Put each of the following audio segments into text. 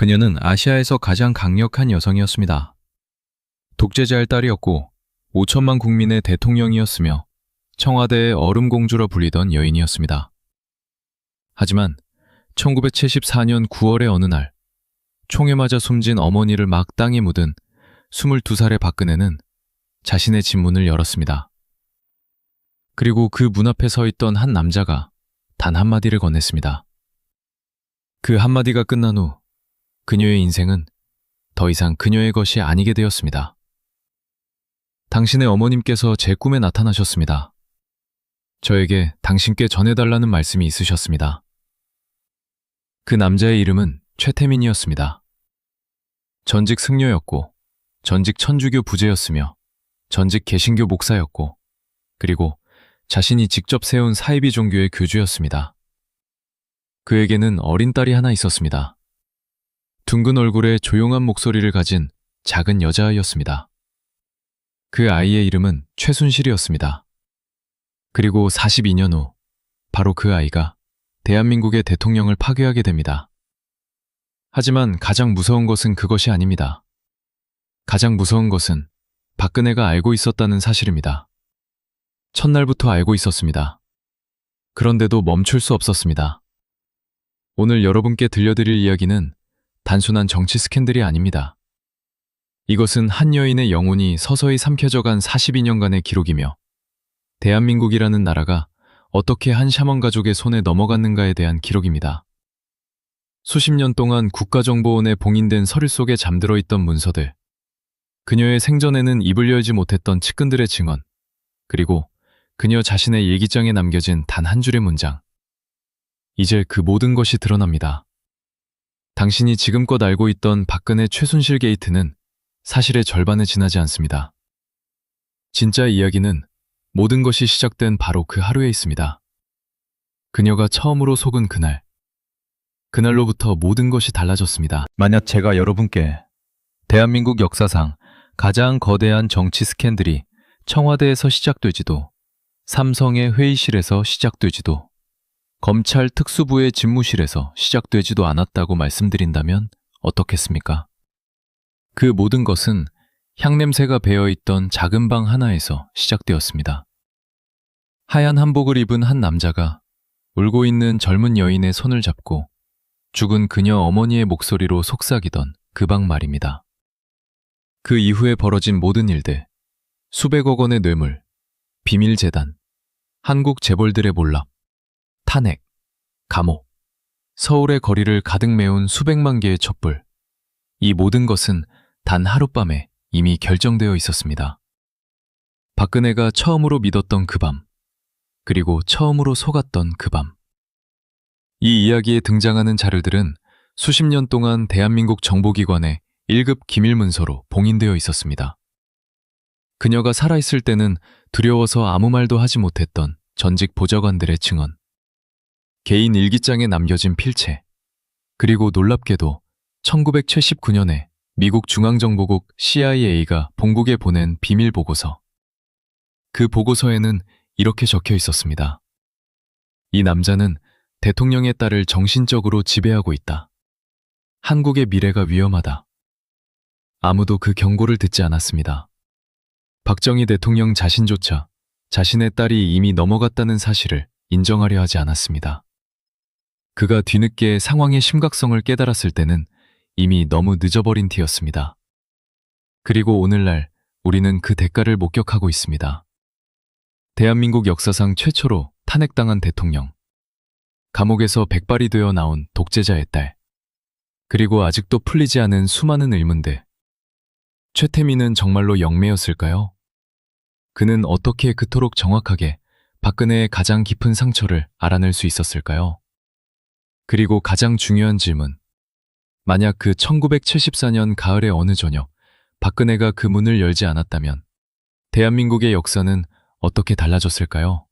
그녀는 아시아에서 가장 강력한 여성이었습니다. 독재자의 딸이었고 5천만 국민의 대통령이었으며 청와대의 얼음공주라 불리던 여인이었습니다. 하지만 1974년 9월의 어느 날 총에 맞아 숨진 어머니를 막 땅에 묻은 22살의 박근혜는 자신의 집문을 열었습니다. 그리고 그 문 앞에 서 있던 한 남자가 단 한마디를 건넸습니다. 그 한마디가 끝난 후 그녀의 인생은 더 이상 그녀의 것이 아니게 되었습니다. 당신의 어머님께서 제 꿈에 나타나셨습니다. 저에게 당신께 전해달라는 말씀이 있으셨습니다. 그 남자의 이름은 최태민이었습니다. 전직 승려였고 전직 천주교 부제였으며 전직 개신교 목사였고 그리고 자신이 직접 세운 사이비 종교의 교주였습니다. 그에게는 어린 딸이 하나 있었습니다. 둥근 얼굴에 조용한 목소리를 가진 작은 여자아이였습니다. 그 아이의 이름은 최순실이었습니다. 그리고 42년 후 바로 그 아이가 대한민국의 대통령을 파괴하게 됩니다. 하지만 가장 무서운 것은 그것이 아닙니다. 가장 무서운 것은 박근혜가 알고 있었다는 사실입니다. 첫날부터 알고 있었습니다. 그런데도 멈출 수 없었습니다. 오늘 여러분께 들려드릴 이야기는 단순한 정치 스캔들이 아닙니다. 이것은 한 여인의 영혼이 서서히 삼켜져간 42년간의 기록이며 대한민국이라는 나라가 어떻게 한 샤먼 가족의 손에 넘어갔는가에 대한 기록입니다. 수십 년 동안 국가정보원에 봉인된 서류 속에 잠들어 있던 문서들, 그녀의 생전에는 입을 열지 못했던 측근들의 증언, 그리고 그녀 자신의 일기장에 남겨진 단 한 줄의 문장. 이제 그 모든 것이 드러납니다. 당신이 지금껏 알고 있던 박근혜 최순실 게이트는 사실의 절반에 지나지 않습니다. 진짜 이야기는 모든 것이 시작된 바로 그 하루에 있습니다. 그녀가 처음으로 속은 그날. 그날로부터 모든 것이 달라졌습니다. 만약 제가 여러분께 대한민국 역사상 가장 거대한 정치 스캔들이 청와대에서 시작되지도, 삼성의 회의실에서 시작되지도, 검찰 특수부의 집무실에서 시작되지도 않았다고 말씀드린다면 어떻겠습니까? 그 모든 것은 향냄새가 배어있던 작은 방 하나에서 시작되었습니다. 하얀 한복을 입은 한 남자가 울고 있는 젊은 여인의 손을 잡고 죽은 그녀 어머니의 목소리로 속삭이던 그 방 말입니다. 그 이후에 벌어진 모든 일들, 수백억 원의 뇌물, 비밀재단, 한국 재벌들의 몰락, 탄핵, 감옥, 서울의 거리를 가득 메운 수백만 개의 촛불, 이 모든 것은 단 하룻밤에 이미 결정되어 있었습니다. 박근혜가 처음으로 믿었던 그 밤, 그리고 처음으로 속았던 그 밤. 이 이야기에 등장하는 자료들은 수십 년 동안 대한민국 정보기관의 1급 기밀문서로 봉인되어 있었습니다. 그녀가 살아있을 때는 두려워서 아무 말도 하지 못했던 전직 보좌관들의 증언, 개인 일기장에 남겨진 필체, 그리고 놀랍게도 1979년에 미국 중앙정보국 CIA가 본국에 보낸 비밀 보고서. 그 보고서에는 이렇게 적혀 있었습니다. 이 남자는 대통령의 딸을 정신적으로 지배하고 있다. 한국의 미래가 위험하다. 아무도 그 경고를 듣지 않았습니다. 박정희 대통령 자신조차 자신의 딸이 이미 넘어갔다는 사실을 인정하려 하지 않았습니다. 그가 뒤늦게 상황의 심각성을 깨달았을 때는 이미 너무 늦어버린 티였습니다. 그리고 오늘날 우리는 그 대가를 목격하고 있습니다. 대한민국 역사상 최초로 탄핵당한 대통령, 감옥에서 백발이 되어 나온 독재자의 딸, 그리고 아직도 풀리지 않은 수많은 의문들. 최태민은 정말로 영매였을까요? 그는 어떻게 그토록 정확하게 박근혜의 가장 깊은 상처를 알아낼 수 있었을까요? 그리고 가장 중요한 질문. 만약 그 1974년 가을의 어느 저녁 박근혜가 그 문을 열지 않았다면 대한민국의 역사는 어떻게 달라졌을까요?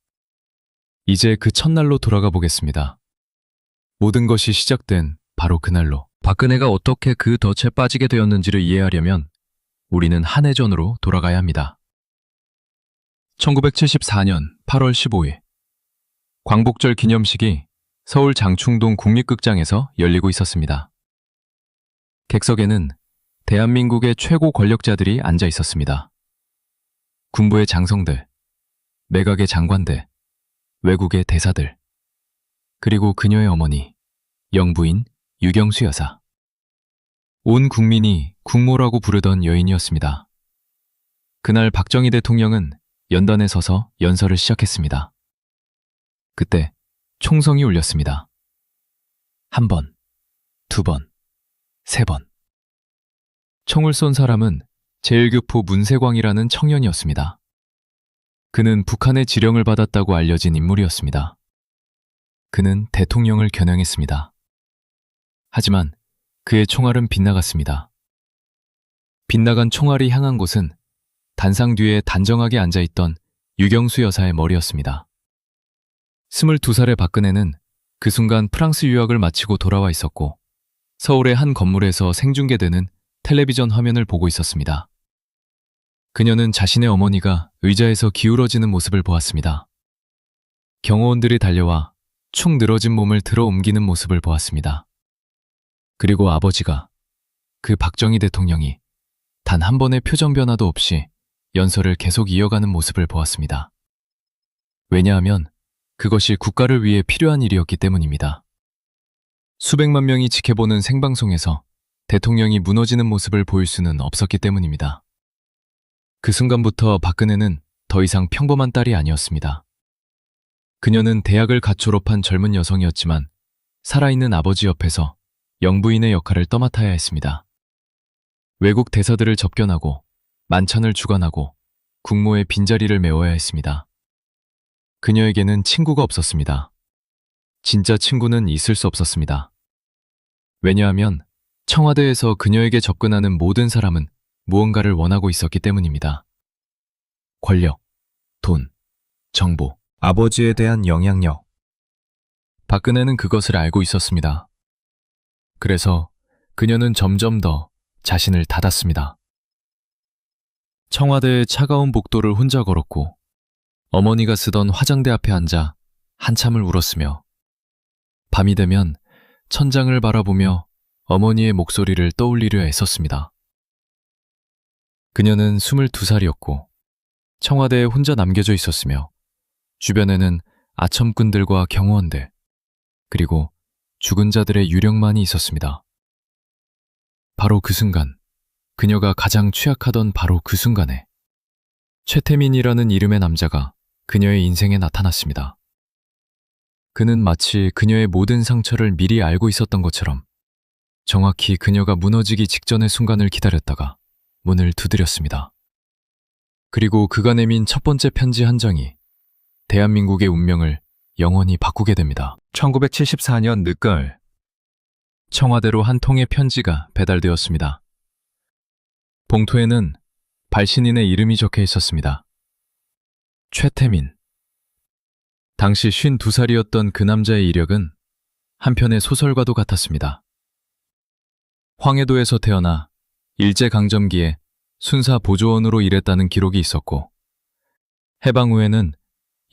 이제 그 첫날로 돌아가 보겠습니다. 모든 것이 시작된 바로 그날로. 박근혜가 어떻게 그 덫에 빠지게 되었는지를 이해하려면 우리는 한해전으로 돌아가야 합니다. 1974년 8월 15일 광복절 기념식이 서울 장충동 국립극장에서 열리고 있었습니다. 객석에는 대한민국의 최고 권력자들이 앉아 있었습니다. 군부의 장성들, 내각의 장관들, 외국의 대사들, 그리고 그녀의 어머니, 영부인 유경수 여사. 온 국민이 국모라고 부르던 여인이었습니다. 그날 박정희 대통령은 연단에 서서 연설을 시작했습니다. 그때 총성이 울렸습니다. 한 번, 두 번, 세 번. 총을 쏜 사람은 제1교포 문세광이라는 청년이었습니다. 그는 북한의 지령을 받았다고 알려진 인물이었습니다. 그는 대통령을 겨냥했습니다. 하지만 그의 총알은 빗나갔습니다. 빗나간 총알이 향한 곳은 단상 뒤에 단정하게 앉아있던 유경수 여사의 머리였습니다. 22살의 박근혜는 그 순간 프랑스 유학을 마치고 돌아와 있었고 서울의 한 건물에서 생중계되는 텔레비전 화면을 보고 있었습니다. 그녀는 자신의 어머니가 의자에서 기울어지는 모습을 보았습니다. 경호원들이 달려와 축 늘어진 몸을 들어 옮기는 모습을 보았습니다. 그리고 아버지가, 그 박정희 대통령이 단 한 번의 표정 변화도 없이 연설을 계속 이어가는 모습을 보았습니다. 왜냐하면 그것이 국가를 위해 필요한 일이었기 때문입니다. 수백만 명이 지켜보는 생방송에서 대통령이 무너지는 모습을 보일 수는 없었기 때문입니다. 그 순간부터 박근혜는 더 이상 평범한 딸이 아니었습니다. 그녀는 대학을 갓 졸업한 젊은 여성이었지만 살아있는 아버지 옆에서 영부인의 역할을 떠맡아야 했습니다. 외국 대사들을 접견하고 만찬을 주관하고 국모의 빈자리를 메워야 했습니다. 그녀에게는 친구가 없었습니다. 진짜 친구는 있을 수 없었습니다. 왜냐하면 청와대에서 그녀에게 접근하는 모든 사람은 무언가를 원하고 있었기 때문입니다. 권력, 돈, 정보, 아버지에 대한 영향력. 박근혜는 그것을 알고 있었습니다. 그래서 그녀는 점점 더 자신을 닫았습니다. 청와대의 차가운 복도를 혼자 걸었고 어머니가 쓰던 화장대 앞에 앉아 한참을 울었으며 밤이 되면 천장을 바라보며 어머니의 목소리를 떠올리려 애썼습니다. 그녀는 22살이었고 청와대에 혼자 남겨져 있었으며 주변에는 아첨꾼들과 경호원들, 그리고 죽은 자들의 유령만이 있었습니다. 바로 그 순간, 그녀가 가장 취약하던 바로 그 순간에 최태민이라는 이름의 남자가 그녀의 인생에 나타났습니다. 그는 마치 그녀의 모든 상처를 미리 알고 있었던 것처럼 정확히 그녀가 무너지기 직전의 순간을 기다렸다가 문을 두드렸습니다. 그리고 그가 내민 첫 번째 편지 한 장이 대한민국의 운명을 영원히 바꾸게 됩니다. 1974년 늦가을, 청와대로 한 통의 편지가 배달되었습니다. 봉투에는 발신인의 이름이 적혀 있었습니다. 최태민. 당시 52살이었던 그 남자의 이력은 한편의 소설과도 같았습니다. 황해도에서 태어나 일제강점기에 순사 보조원으로 일했다는 기록이 있었고 해방 후에는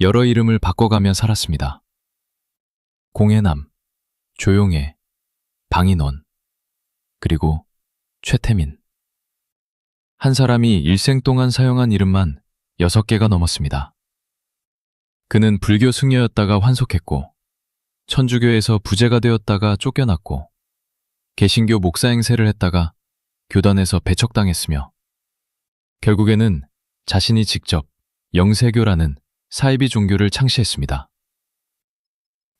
여러 이름을 바꿔가며 살았습니다. 공해남, 조용해, 방인원, 그리고 최태민. 한 사람이 일생 동안 사용한 이름만 6개가 넘었습니다. 그는 불교 승려였다가 환속했고 천주교에서 부제가 되었다가 쫓겨났고 개신교 목사 행세를 했다가 교단에서 배척당했으며 결국에는 자신이 직접 영세교라는 사이비 종교를 창시했습니다.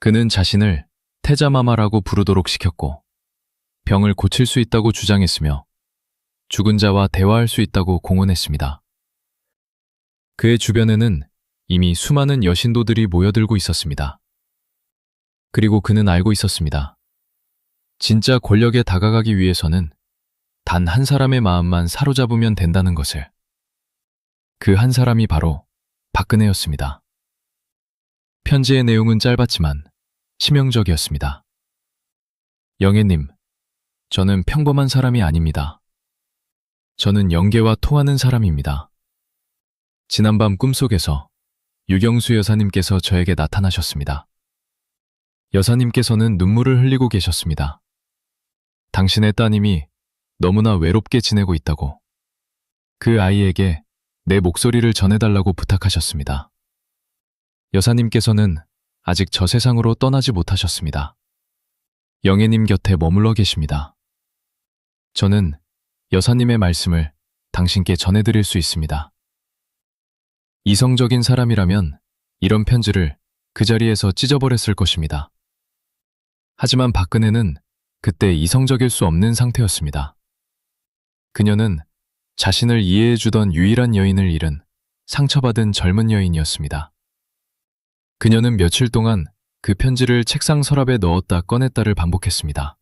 그는 자신을 태자마마라고 부르도록 시켰고 병을 고칠 수 있다고 주장했으며 죽은 자와 대화할 수 있다고 공언했습니다. 그의 주변에는 이미 수많은 여신도들이 모여들고 있었습니다. 그리고 그는 알고 있었습니다. 진짜 권력에 다가가기 위해서는 단 한 사람의 마음만 사로잡으면 된다는 것을. 그 한 사람이 바로 박근혜였습니다. 편지의 내용은 짧았지만 치명적이었습니다. 영애님, 저는 평범한 사람이 아닙니다. 저는 영계와 통하는 사람입니다. 지난밤 꿈속에서 유경수 여사님께서 저에게 나타나셨습니다. 여사님께서는 눈물을 흘리고 계셨습니다. 당신의 따님이 너무나 외롭게 지내고 있다고. 그 아이에게 내 목소리를 전해달라고 부탁하셨습니다. 여사님께서는 아직 저 세상으로 떠나지 못하셨습니다. 영애님 곁에 머물러 계십니다. 저는 여사님의 말씀을 당신께 전해드릴 수 있습니다. 이성적인 사람이라면 이런 편지를 그 자리에서 찢어버렸을 것입니다. 하지만 박근혜는 그때 이성적일 수 없는 상태였습니다. 그녀는 자신을 이해해주던 유일한 여인을 잃은 상처받은 젊은 여인이었습니다. 그녀는 며칠 동안 그 편지를 책상 서랍에 넣었다 꺼냈다를 반복했습니다.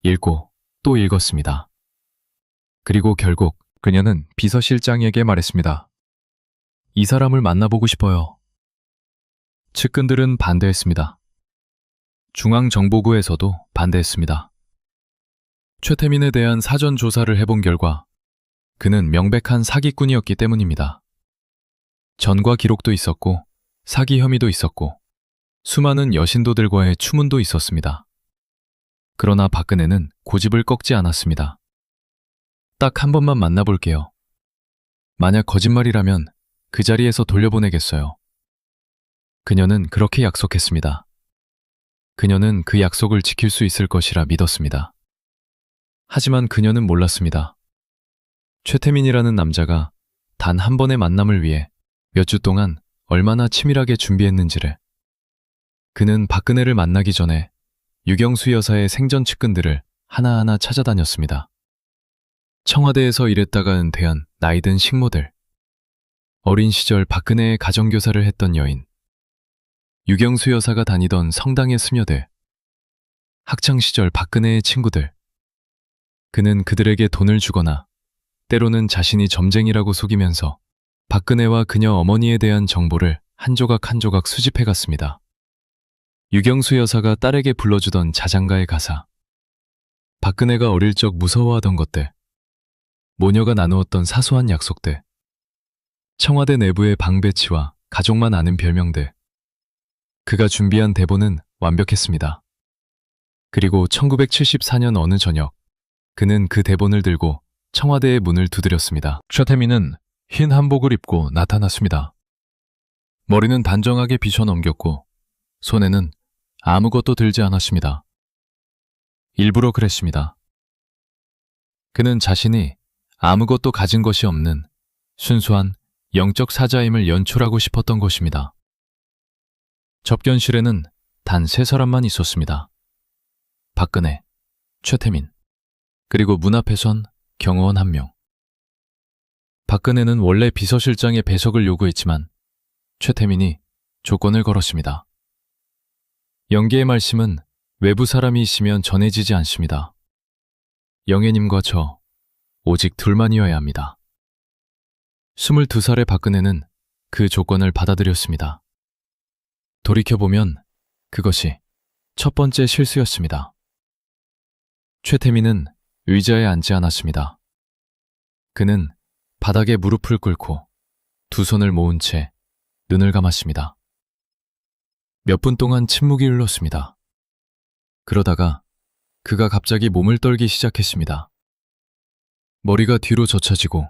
읽고 또 읽었습니다. 그리고 결국 그녀는 비서실장에게 말했습니다. 이 사람을 만나보고 싶어요. 측근들은 반대했습니다. 중앙정보부에서도 반대했습니다. 최태민에 대한 사전 조사를 해본 결과 그는 명백한 사기꾼이었기 때문입니다. 전과 기록도 있었고 사기 혐의도 있었고 수많은 여신도들과의 추문도 있었습니다. 그러나 박근혜는 고집을 꺾지 않았습니다. 딱 한 번만 만나볼게요. 만약 거짓말이라면 그 자리에서 돌려보내겠어요. 그녀는 그렇게 약속했습니다. 그녀는 그 약속을 지킬 수 있을 것이라 믿었습니다. 하지만 그녀는 몰랐습니다. 최태민이라는 남자가 단 한 번의 만남을 위해 몇 주 동안 얼마나 치밀하게 준비했는지를. 그는 박근혜를 만나기 전에 유경수 여사의 생전 측근들을 하나하나 찾아다녔습니다. 청와대에서 일했다가 은퇴한 나이든 식모들, 어린 시절 박근혜의 가정교사를 했던 여인, 유경수 여사가 다니던 성당의 수녀들, 학창시절 박근혜의 친구들. 그는 그들에게 돈을 주거나 때로는 자신이 점쟁이라고 속이면서 박근혜와 그녀 어머니에 대한 정보를 한 조각 한 조각 수집해갔습니다. 유경수 여사가 딸에게 불러주던 자장가의 가사, 박근혜가 어릴 적 무서워하던 것들, 모녀가 나누었던 사소한 약속들, 청와대 내부의 방배치와 가족만 아는 별명들. 그가 준비한 대본은 완벽했습니다. 그리고 1974년 어느 저녁, 그는 그 대본을 들고 청와대의 문을 두드렸습니다. 최태민은 흰 한복을 입고 나타났습니다. 머리는 단정하게 빗어 넘겼고 손에는 아무것도 들지 않았습니다. 일부러 그랬습니다. 그는 자신이 아무것도 가진 것이 없는 순수한 영적 사자임을 연출하고 싶었던 것입니다. 접견실에는 단 3사람만 있었습니다. 박근혜, 최태민, 그리고 문 앞에선 경호원 1명. 박근혜는 원래 비서실장의 배석을 요구했지만 최태민이 조건을 걸었습니다. 영계의 말씀은 외부 사람이 있으면 전해지지 않습니다. 영애님과 저, 오직 둘만이어야 합니다. 22살의 박근혜는 그 조건을 받아들였습니다. 돌이켜보면 그것이 첫 번째 실수였습니다. 최태민은 의자에 앉지 않았습니다. 그는 바닥에 무릎을 꿇고 두 손을 모은 채 눈을 감았습니다. 몇 분 동안 침묵이 흘렀습니다. 그러다가 그가 갑자기 몸을 떨기 시작했습니다. 머리가 뒤로 젖혀지고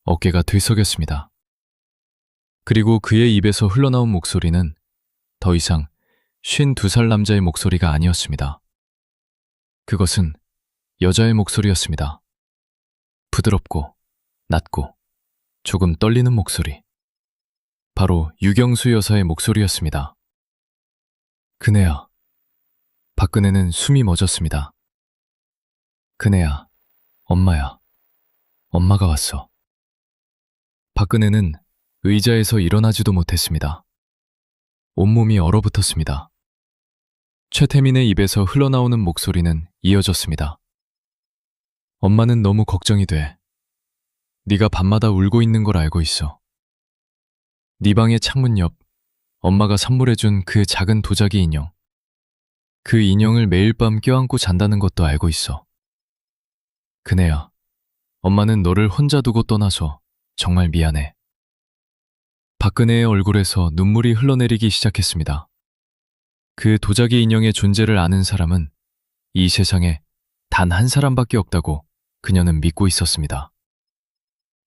어깨가 들썩였습니다. 그리고 그의 입에서 흘러나온 목소리는 더 이상 52살 남자의 목소리가 아니었습니다. 그것은 여자의 목소리였습니다. 부드럽고 낮고 조금 떨리는 목소리. 바로 유경수 여사의 목소리였습니다. 그네야. 박근혜는 숨이 멎었습니다. 그네야, 엄마야. 엄마가 왔어. 박근혜는 의자에서 일어나지도 못했습니다. 온몸이 얼어붙었습니다. 최태민의 입에서 흘러나오는 목소리는 이어졌습니다. 엄마는 너무 걱정이 돼. 네가 밤마다 울고 있는 걸 알고 있어. 네 방의 창문 옆 엄마가 선물해준 그 작은 도자기 인형. 그 인형을 매일 밤 껴안고 잔다는 것도 알고 있어. 그네야, 엄마는 너를 혼자 두고 떠나서 정말 미안해. 박근혜의 얼굴에서 눈물이 흘러내리기 시작했습니다. 그 도자기 인형의 존재를 아는 사람은 이 세상에 단 한 사람밖에 없다고 그녀는 믿고 있었습니다.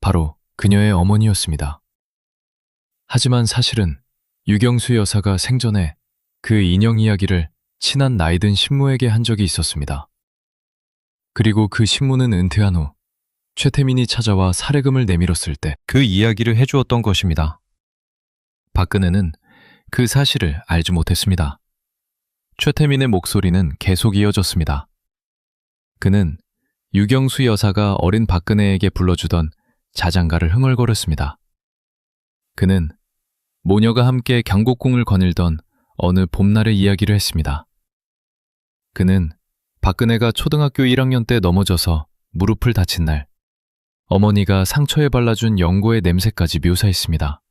바로 그녀의 어머니였습니다. 하지만 사실은 유경수 여사가 생전에 그 인형 이야기를 친한 나이든 신무에게 한 적이 있었습니다. 그리고 그 신무는 은퇴한 후 최태민이 찾아와 사례금을 내밀었을 때 그 이야기를 해주었던 것입니다. 박근혜는 그 사실을 알지 못했습니다. 최태민의 목소리는 계속 이어졌습니다. 그는 유경수 여사가 어린 박근혜에게 불러주던 자장가를 흥얼거렸습니다. 그는 모녀가 함께 경복궁을 거닐던 어느 봄날의 이야기를 했습니다. 그는 박근혜가 초등학교 1학년 때 넘어져서 무릎을 다친 날, 어머니가 상처에 발라준 연고의 냄새까지 묘사했습니다.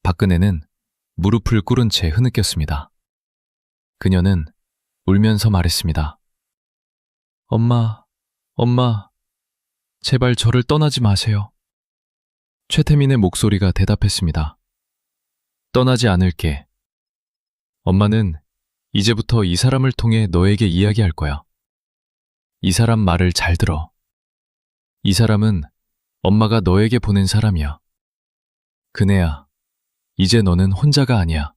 박근혜는 무릎을 꿇은 채 흐느꼈습니다. 그녀는 울면서 말했습니다. 엄마, 제발 저를 떠나지 마세요. 최태민의 목소리가 대답했습니다. 떠나지 않을게. 엄마는 이제부터 이 사람을 통해 너에게 이야기할 거야. 이 사람 말을 잘 들어. 이 사람은 엄마가 너에게 보낸 사람이야. 그네야, 이제 너는 혼자가 아니야.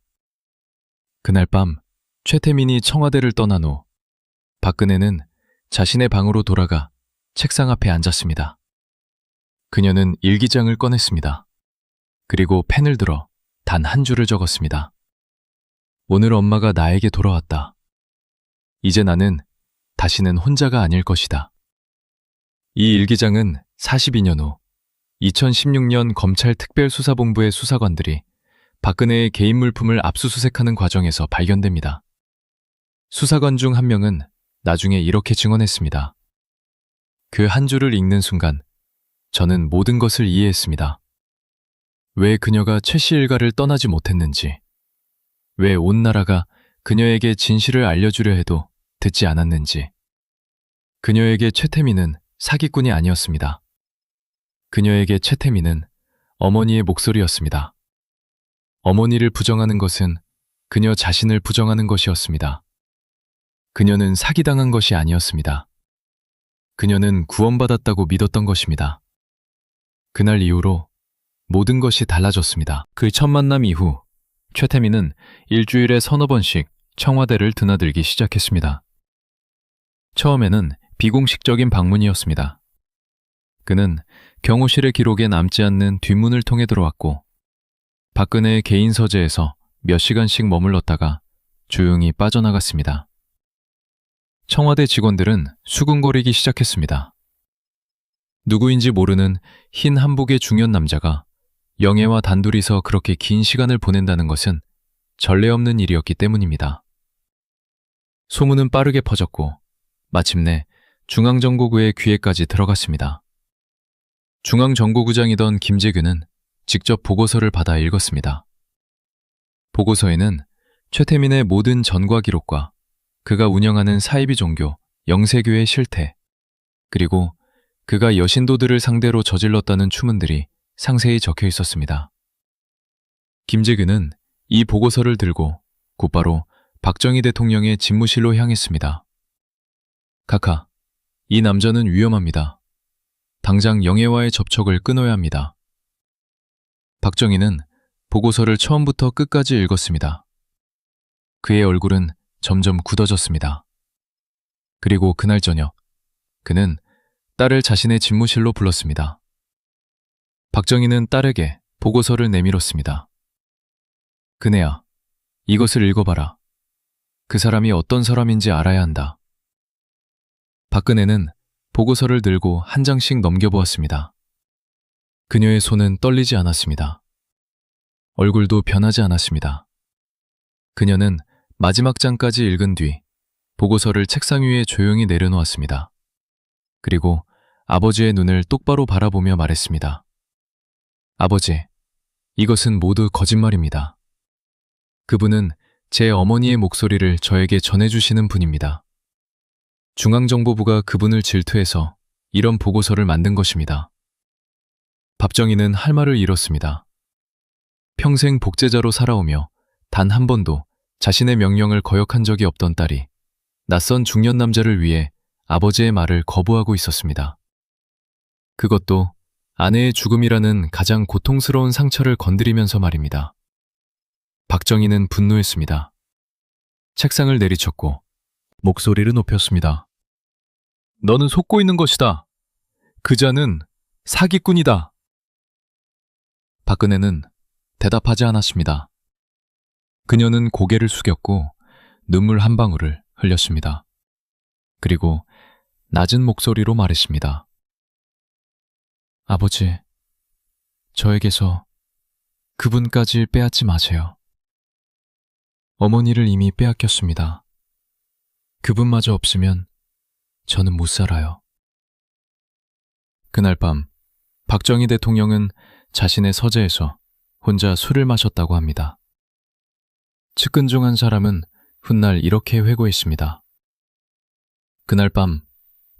그날 밤 최태민이 청와대를 떠난 후 박근혜는 자신의 방으로 돌아가 책상 앞에 앉았습니다. 그녀는 일기장을 꺼냈습니다. 그리고 펜을 들어 단 한 줄을 적었습니다. 오늘 엄마가 나에게 돌아왔다. 이제 나는 다시는 혼자가 아닐 것이다. 이 일기장은 42년 후 2016년 검찰특별수사본부의 수사관들이 박근혜의 개인 물품을 압수수색하는 과정에서 발견됩니다. 수사관 중 한 명은 나중에 이렇게 증언했습니다. 그 한 줄을 읽는 순간 저는 모든 것을 이해했습니다. 왜 그녀가 최 씨 일가를 떠나지 못했는지, 왜 온 나라가 그녀에게 진실을 알려주려 해도 듣지 않았는지. 그녀에게 최태민은 사기꾼이 아니었습니다. 그녀에게 최태민은 어머니의 목소리였습니다. 어머니를 부정하는 것은 그녀 자신을 부정하는 것이었습니다. 그녀는 사기당한 것이 아니었습니다. 그녀는 구원받았다고 믿었던 것입니다. 그날 이후로 모든 것이 달라졌습니다. 그 첫 만남 이후 최태민은 일주일에 서너 번씩 청와대를 드나들기 시작했습니다. 처음에는 비공식적인 방문이었습니다. 그는 경호실의 기록에 남지 않는 뒷문을 통해 들어왔고 박근혜의 개인 서재에서 몇 시간씩 머물렀다가 조용히 빠져나갔습니다. 청와대 직원들은 수군거리기 시작했습니다. 누구인지 모르는 흰 한복의 중년 남자가 영애와 단둘이서 그렇게 긴 시간을 보낸다는 것은 전례 없는 일이었기 때문입니다. 소문은 빠르게 퍼졌고 마침내 중앙정보부의 귀에까지 들어갔습니다. 중앙정보부장이던 김재규는 직접 보고서를 받아 읽었습니다. 보고서에는 최태민의 모든 전과 기록과 그가 운영하는 사이비 종교 영세교의 실태, 그리고 그가 여신도들을 상대로 저질렀다는 추문들이 상세히 적혀 있었습니다. 김재규는 이 보고서를 들고 곧바로 박정희 대통령의 집무실로 향했습니다. 카카, 이 남자는 위험합니다. 당장 영애와의 접촉을 끊어야 합니다. 박정희는 보고서를 처음부터 끝까지 읽었습니다. 그의 얼굴은 점점 굳어졌습니다. 그리고 그날 저녁, 그는 딸을 자신의 집무실로 불렀습니다. 박정희는 딸에게 보고서를 내밀었습니다. 그네야, 이것을 읽어봐라. 그 사람이 어떤 사람인지 알아야 한다. 박근혜는 보고서를 들고 한 장씩 넘겨보았습니다. 그녀의 손은 떨리지 않았습니다. 얼굴도 변하지 않았습니다. 그녀는 마지막 장까지 읽은 뒤 보고서를 책상 위에 조용히 내려놓았습니다. 그리고 아버지의 눈을 똑바로 바라보며 말했습니다. 아버지, 이것은 모두 거짓말입니다. 그분은 제 어머니의 목소리를 저에게 전해주시는 분입니다. 중앙정보부가 그분을 질투해서 이런 보고서를 만든 것입니다. 박정희는 할 말을 잃었습니다. 평생 복제자로 살아오며 단 한 번도 자신의 명령을 거역한 적이 없던 딸이 낯선 중년 남자를 위해 아버지의 말을 거부하고 있었습니다. 그것도 아내의 죽음이라는 가장 고통스러운 상처를 건드리면서 말입니다. 박정희는 분노했습니다. 책상을 내리쳤고 목소리를 높였습니다. 너는 속고 있는 것이다. 그자는 사기꾼이다. 박근혜는 대답하지 않았습니다. 그녀는 고개를 숙였고 눈물 한 방울을 흘렸습니다. 그리고 낮은 목소리로 말했습니다. 아버지, 저에게서 그분까지 빼앗지 마세요. 어머니를 이미 빼앗겼습니다. 그분마저 없으면 저는 못 살아요. 그날 밤 박정희 대통령은 자신의 서재에서 혼자 술을 마셨다고 합니다. 측근 중 한 사람은 훗날 이렇게 회고했습니다. 그날 밤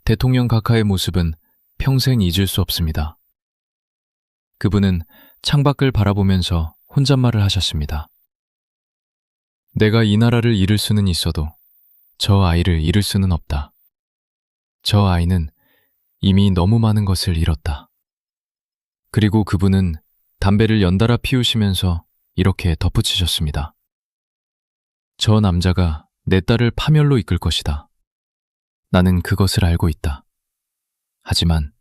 대통령 각하의 모습은 평생 잊을 수 없습니다. 그분은 창밖을 바라보면서 혼잣말을 하셨습니다. 내가 이 나라를 잃을 수는 있어도 저 아이를 잃을 수는 없다. 저 아이는 이미 너무 많은 것을 잃었다. 그리고 그분은 담배를 연달아 피우시면서 이렇게 덧붙이셨습니다. 저 남자가 내 딸을 파멸로 이끌 것이다. 나는 그것을 알고 있다. 하지만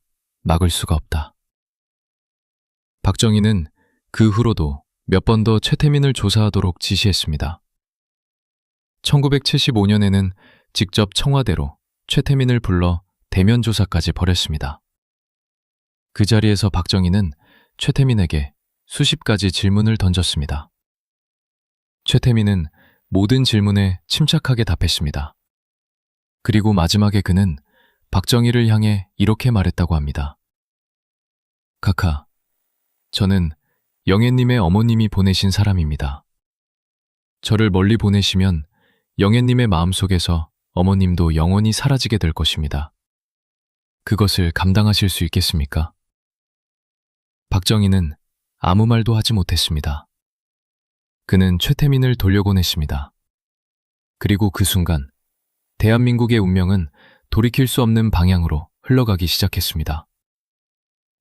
막을 수가 없다. 박정희는 그 후로도 몇 번 더 최태민을 조사하도록 지시했습니다. 1975년에는 직접 청와대로 최태민을 불러 대면 조사까지 벌였습니다. 그 자리에서 박정희는 최태민에게 수십 가지 질문을 던졌습니다. 최태민은 모든 질문에 침착하게 답했습니다. 그리고 마지막에 그는 박정희를 향해 이렇게 말했다고 합니다. 각하, 저는 영애님의 어머님이 보내신 사람입니다. 저를 멀리 보내시면 영애님의 마음속에서 어머님도 영원히 사라지게 될 것입니다. 그것을 감당하실 수 있겠습니까? 박정희는 아무 말도 하지 못했습니다. 그는 최태민을 돌려보냈습니다. 그리고 그 순간 대한민국의 운명은 돌이킬 수 없는 방향으로 흘러가기 시작했습니다.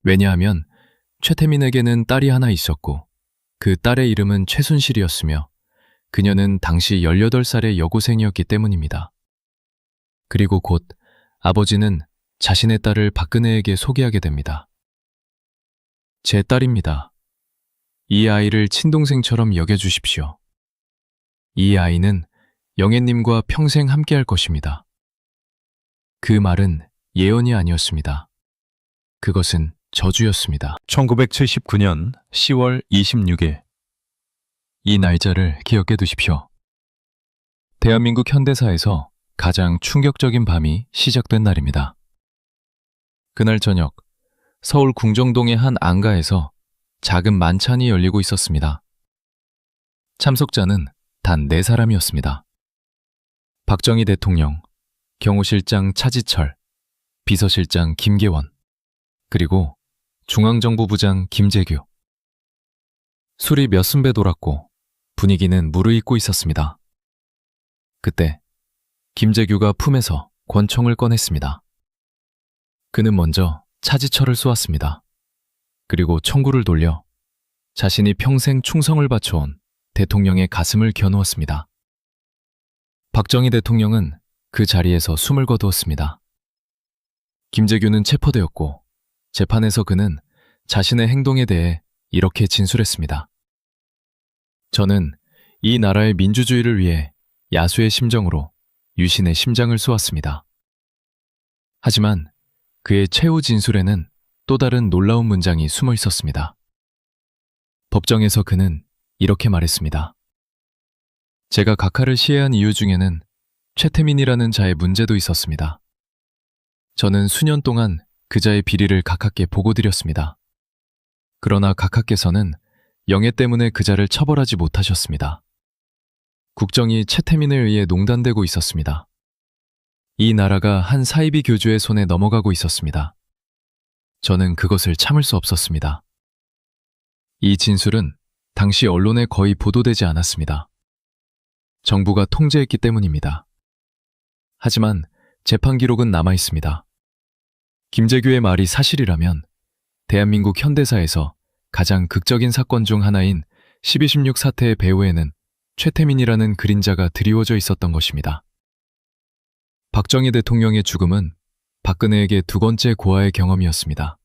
왜냐하면 최태민에게는 딸이 하나 있었고 그 딸의 이름은 최순실이었으며 그녀는 당시 18살의 여고생이었기 때문입니다. 그리고 곧 아버지는 자신의 딸을 박근혜에게 소개하게 됩니다. 제 딸입니다. 이 아이를 친동생처럼 여겨주십시오. 이 아이는 영애님과 평생 함께할 것입니다. 그 말은 예언이 아니었습니다. 그것은 저주였습니다. 1979년 10월 26일. 이 날짜를 기억해 두십시오. 대한민국 현대사에서 가장 충격적인 밤이 시작된 날입니다. 그날 저녁, 서울 궁정동의 한 안가에서 작은 만찬이 열리고 있었습니다. 참석자는 단 4사람이었습니다. 박정희 대통령, 경호실장 차지철, 비서실장 김계원, 그리고 중앙정부부장 김재규. 술이 몇 순배 돌았고 분위기는 무르익고 있었습니다. 그때 김재규가 품에서 권총을 꺼냈습니다. 그는 먼저 차지철을 쏘았습니다. 그리고 총구를 돌려 자신이 평생 충성을 바쳐온 대통령의 가슴을 겨누었습니다. 박정희 대통령은 그 자리에서 숨을 거두었습니다. 김재규는 체포되었고 재판에서 그는 자신의 행동에 대해 이렇게 진술했습니다. 저는 이 나라의 민주주의를 위해 야수의 심정으로 유신의 심장을 쏘았습니다. 하지만 그의 최후 진술에는 또 다른 놀라운 문장이 숨어 있었습니다. 법정에서 그는 이렇게 말했습니다. 제가 각하를 시해한 이유 중에는 최태민이라는 자의 문제도 있었습니다. 저는 수년 동안 그 자의 비리를 각하께 보고드렸습니다. 그러나 각하께서는 영예 때문에 그 자를 처벌하지 못하셨습니다. 국정이 최태민에 의해 농단되고 있었습니다. 이 나라가 한 사이비 교주의 손에 넘어가고 있었습니다. 저는 그것을 참을 수 없었습니다. 이 진술은 당시 언론에 거의 보도되지 않았습니다. 정부가 통제했기 때문입니다. 하지만 재판 기록은 남아 있습니다. 김재규의 말이 사실이라면 대한민국 현대사에서 가장 극적인 사건 중 하나인 12.16 사태의 배후에는 최태민이라는 그림자가 드리워져 있었던 것입니다. 박정희 대통령의 죽음은 박근혜에게 두 번째 고아의 경험이었습니다.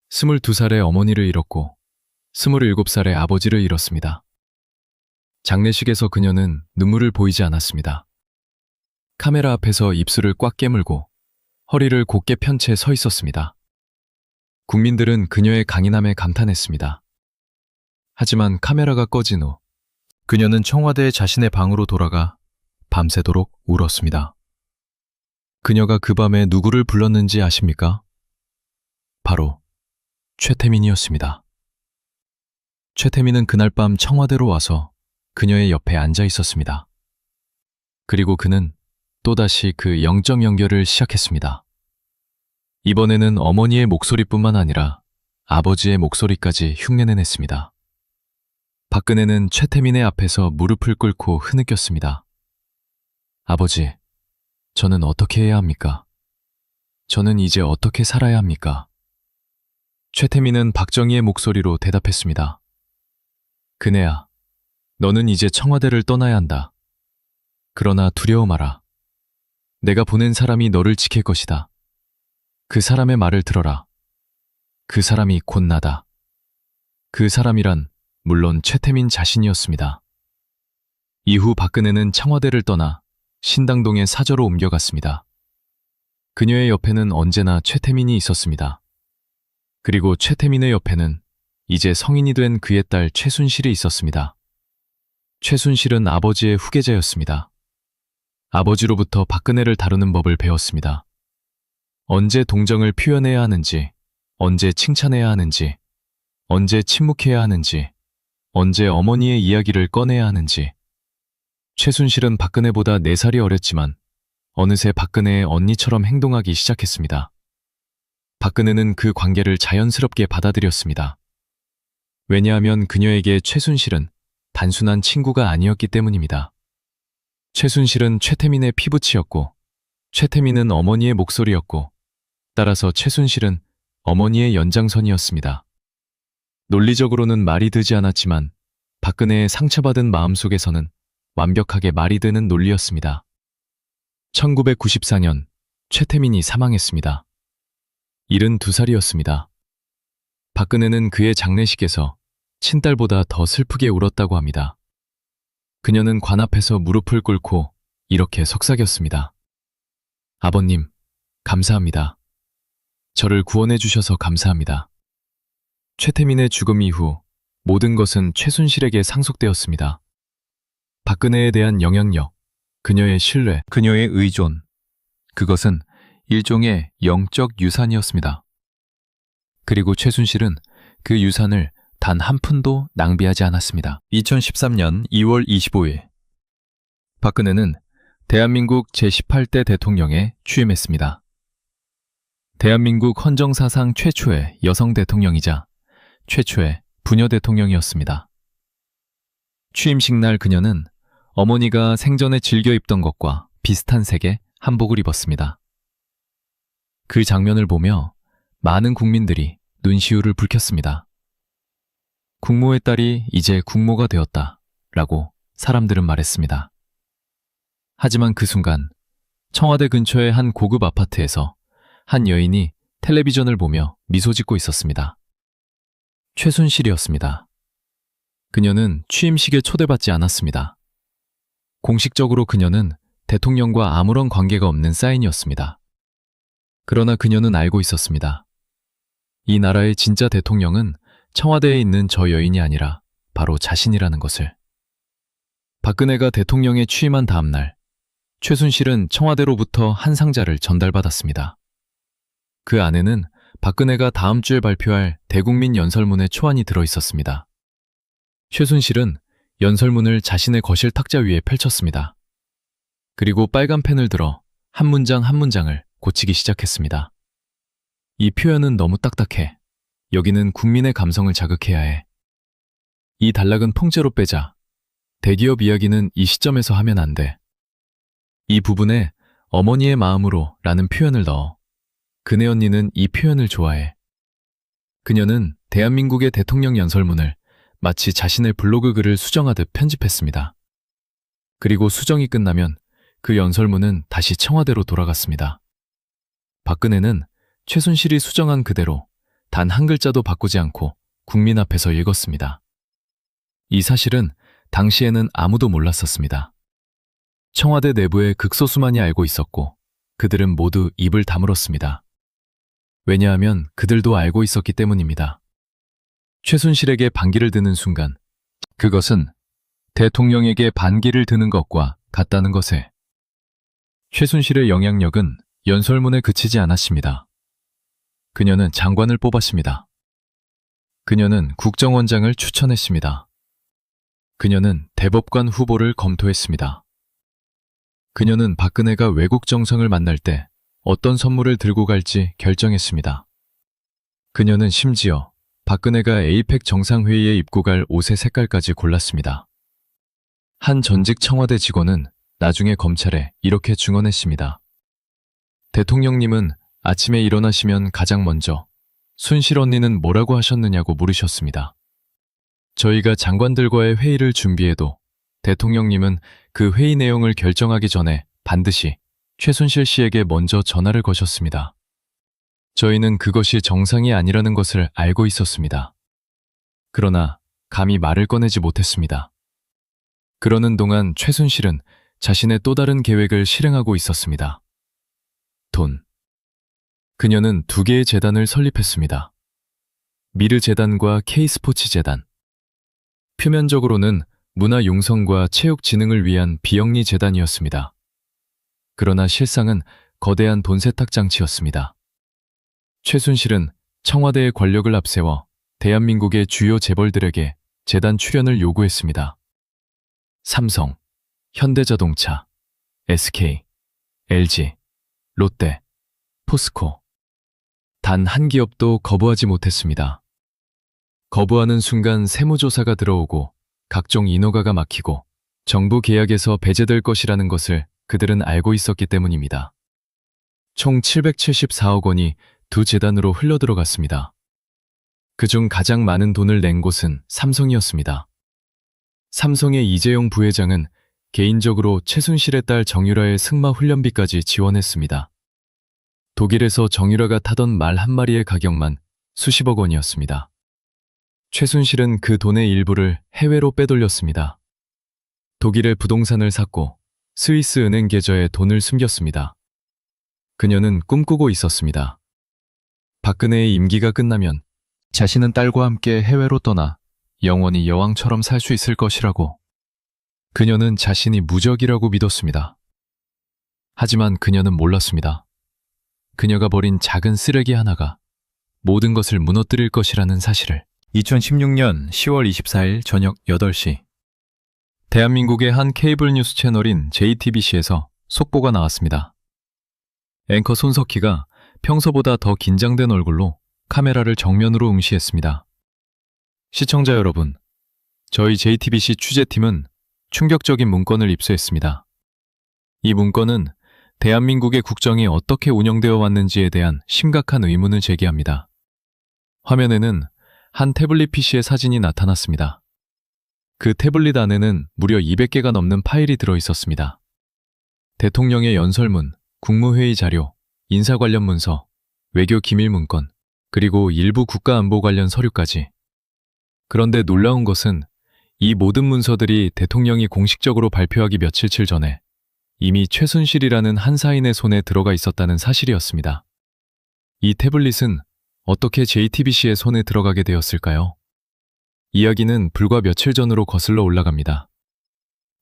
22살의 어머니를 잃었고 27살의 아버지를 잃었습니다. 장례식에서 그녀는 눈물을 보이지 않았습니다. 카메라 앞에서 입술을 꽉 깨물고 허리를 곧게 편 채 서 있었습니다. 국민들은 그녀의 강인함에 감탄했습니다. 하지만 카메라가 꺼진 후 그녀는 청와대의 자신의 방으로 돌아가 밤새도록 울었습니다. 그녀가 그 밤에 누구를 불렀는지 아십니까? 바로 최태민이었습니다. 최태민은 그날 밤 청와대로 와서 그녀의 옆에 앉아 있었습니다. 그리고 그는 또다시 그 영적 연결을 시작했습니다. 이번에는 어머니의 목소리뿐만 아니라 아버지의 목소리까지 흉내내냈습니다. 박근혜는 최태민의 앞에서 무릎을 꿇고 흐느꼈습니다. 아버지, 저는 어떻게 해야 합니까? 저는 이제 어떻게 살아야 합니까? 최태민은 박정희의 목소리로 대답했습니다. 그네야, 너는 이제 청와대를 떠나야 한다. 그러나 두려워 마라. 내가 보낸 사람이 너를 지킬 것이다. 그 사람의 말을 들어라. 그 사람이 곧 나다. 그 사람이란 물론 최태민 자신이었습니다. 이후 박근혜는 청와대를 떠나 신당동의 사저로 옮겨갔습니다. 그녀의 옆에는 언제나 최태민이 있었습니다. 그리고 최태민의 옆에는 이제 성인이 된 그의 딸 최순실이 있었습니다. 최순실은 아버지의 후계자였습니다. 아버지로부터 박근혜를 다루는 법을 배웠습니다. 언제 동정을 표현해야 하는지, 언제 칭찬해야 하는지, 언제 침묵해야 하는지, 언제 어머니의 이야기를 꺼내야 하는지. 최순실은 박근혜보다 4살이 어렸지만 어느새 박근혜의 언니처럼 행동하기 시작했습니다. 박근혜는 그 관계를 자연스럽게 받아들였습니다. 왜냐하면 그녀에게 최순실은 단순한 친구가 아니었기 때문입니다. 최순실은 최태민의 피부치였고 최태민은 어머니의 목소리였고 따라서 최순실은 어머니의 연장선이었습니다. 논리적으로는 말이 되지 않았지만 박근혜의 상처받은 마음속에서는 완벽하게 말이 되는 논리였습니다. 1994년 최태민이 사망했습니다. 72살이었습니다. 박근혜는 그의 장례식에서 친딸보다 더 슬프게 울었다고 합니다. 그녀는 관 앞에서 무릎을 꿇고 이렇게 속삭였습니다. 아버님, 감사합니다. 저를 구원해 주셔서 감사합니다. 최태민의 죽음 이후 모든 것은 최순실에게 상속되었습니다. 박근혜에 대한 영향력, 그녀의 신뢰, 그녀의 의존, 그것은 일종의 영적 유산이었습니다. 그리고 최순실은 그 유산을 단 한 푼도 낭비하지 않았습니다. 2013년 2월 25일 박근혜는 대한민국 제18대 대통령에 취임했습니다. 대한민국 헌정사상 최초의 여성 대통령이자 최초의 부녀 대통령이었습니다. 취임식 날 그녀는 어머니가 생전에 즐겨 입던 것과 비슷한 색의 한복을 입었습니다. 그 장면을 보며 많은 국민들이 눈시울을 붉혔습니다. 국모의 딸이 이제 국모가 되었다 라고 사람들은 말했습니다. 하지만 그 순간 청와대 근처의 한 고급 아파트에서 한 여인이 텔레비전을 보며 미소 짓고 있었습니다. 최순실이었습니다. 그녀는 취임식에 초대받지 않았습니다. 공식적으로 그녀는 대통령과 아무런 관계가 없는 사인이었습니다. 그러나 그녀는 알고 있었습니다. 이 나라의 진짜 대통령은 청와대에 있는 저 여인이 아니라 바로 자신이라는 것을. 박근혜가 대통령에 취임한 다음 날, 최순실은 청와대로부터 한 상자를 전달받았습니다. 그 안에는 박근혜가 다음 주에 발표할 대국민 연설문의 초안이 들어있었습니다. 최순실은 연설문을 자신의 거실 탁자 위에 펼쳤습니다. 그리고 빨간 펜을 들어 한 문장 한 문장을 고치기 시작했습니다. 이 표현은 너무 딱딱해. 여기는 국민의 감성을 자극해야 해. 이 단락은 통째로 빼자. 대기업 이야기는 이 시점에서 하면 안 돼. 이 부분에 어머니의 마음으로 라는 표현을 넣어. 그네 언니는 이 표현을 좋아해. 그녀는 대한민국의 대통령 연설문을 마치 자신의 블로그 글을 수정하듯 편집했습니다. 그리고 수정이 끝나면 그 연설문은 다시 청와대로 돌아갔습니다. 박근혜는 최순실이 수정한 그대로 단 한 글자도 바꾸지 않고 국민 앞에서 읽었습니다. 이 사실은 당시에는 아무도 몰랐었습니다. 청와대 내부의 극소수만이 알고 있었고 그들은 모두 입을 다물었습니다. 왜냐하면 그들도 알고 있었기 때문입니다. 최순실에게 반기를 드는 순간 그것은 대통령에게 반기를 드는 것과 같다는 것에 최순실의 영향력은 연설문에 그치지 않았습니다. 그녀는 장관을 뽑았습니다. 그녀는 국정원장을 추천했습니다. 그녀는 대법관 후보를 검토했습니다. 그녀는 박근혜가 외국 정상을 만날 때 어떤 선물을 들고 갈지 결정했습니다. 그녀는 심지어 박근혜가 에이펙 정상회의에 입고 갈 옷의 색깔까지 골랐습니다. 한 전직 청와대 직원은 나중에 검찰에 이렇게 증언했습니다. 대통령님은 아침에 일어나시면 가장 먼저 순실 언니는 뭐라고 하셨느냐고 물으셨습니다. 저희가 장관들과의 회의를 준비해도 대통령님은 그 회의 내용을 결정하기 전에 반드시 최순실 씨에게 먼저 전화를 거셨습니다. 저희는 그것이 정상이 아니라는 것을 알고 있었습니다. 그러나 감히 말을 꺼내지 못했습니다. 그러는 동안 최순실은 자신의 또 다른 계획을 실행하고 있었습니다. 돈. 그녀는 두 개의 재단을 설립했습니다. 미르 재단과 K스포츠 재단. 표면적으로는 문화 융성과 체육 진흥을 위한 비영리 재단이었습니다. 그러나 실상은 거대한 돈 세탁 장치였습니다. 최순실은 청와대의 권력을 앞세워 대한민국의 주요 재벌들에게 재단 출연을 요구했습니다. 삼성, 현대자동차, SK, LG, 롯데, 포스코. 단 한 기업도 거부하지 못했습니다. 거부하는 순간 세무조사가 들어오고 각종 인허가가 막히고 정부 계약에서 배제될 것이라는 것을 그들은 알고 있었기 때문입니다. 총 774억 원이 두 재단으로 흘러들어갔습니다. 그중 가장 많은 돈을 낸 곳은 삼성이었습니다. 삼성의 이재용 부회장은 개인적으로 최순실의 딸 정유라의 승마 훈련비까지 지원했습니다. 독일에서 정유라가 타던 말 한 마리의 가격만 수십억 원이었습니다. 최순실은 그 돈의 일부를 해외로 빼돌렸습니다. 독일의 부동산을 샀고 스위스 은행 계좌에 돈을 숨겼습니다. 그녀는 꿈꾸고 있었습니다. 박근혜의 임기가 끝나면 자신은 딸과 함께 해외로 떠나 영원히 여왕처럼 살 수 있을 것이라고. 그녀는 자신이 무적이라고 믿었습니다. 하지만 그녀는 몰랐습니다. 그녀가 버린 작은 쓰레기 하나가 모든 것을 무너뜨릴 것이라는 사실을. 2016년 10월 24일 저녁 8시 대한민국의 한 케이블 뉴스 채널인 JTBC에서 속보가 나왔습니다. 앵커 손석희가 평소보다 더 긴장된 얼굴로 카메라를 정면으로 응시했습니다. 시청자 여러분, 저희 JTBC 취재팀은 충격적인 문건을 입수했습니다. 이 문건은 대한민국의 국정이 어떻게 운영되어 왔는지에 대한 심각한 의문을 제기합니다. 화면에는 한 태블릿 PC의 사진이 나타났습니다. 그 태블릿 안에는 무려 200개가 넘는 파일이 들어 있었습니다. 대통령의 연설문, 국무회의 자료, 인사 관련 문서, 외교 기밀 문건, 그리고 일부 국가안보 관련 서류까지. 그런데 놀라운 것은 이 모든 문서들이 대통령이 공식적으로 발표하기 며칠 전에 이미 최순실이라는 한 사인의 손에 들어가 있었다는 사실이었습니다. 이 태블릿은 어떻게 JTBC의 손에 들어가게 되었을까요? 이야기는 불과 며칠 전으로 거슬러 올라갑니다.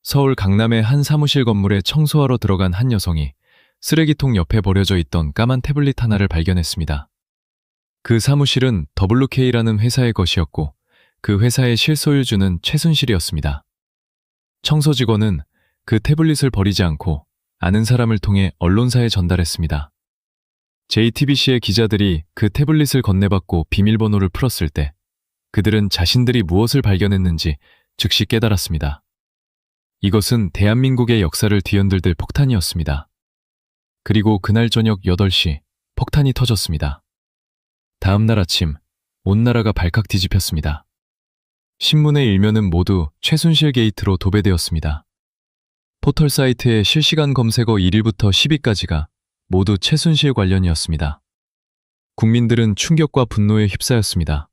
서울 강남의 한 사무실 건물에 청소하러 들어간 한 여성이 쓰레기통 옆에 버려져 있던 까만 태블릿 하나를 발견했습니다. 그 사무실은 WK라는 회사의 것이었고 그 회사의 실소유주는 최순실이었습니다. 청소 직원은 그 태블릿을 버리지 않고 아는 사람을 통해 언론사에 전달했습니다. JTBC의 기자들이 그 태블릿을 건네받고 비밀번호를 풀었을 때 그들은 자신들이 무엇을 발견했는지 즉시 깨달았습니다. 이것은 대한민국의 역사를 뒤흔들 폭탄이었습니다. 그리고 그날 저녁 8시 폭탄이 터졌습니다. 다음 날 아침 온 나라가 발칵 뒤집혔습니다. 신문의 일면은 모두 최순실 게이트로 도배되었습니다. 포털 사이트의 실시간 검색어 1위부터 10위까지가 모두 최순실 관련이었습니다. 국민들은 충격과 분노에 휩싸였습니다.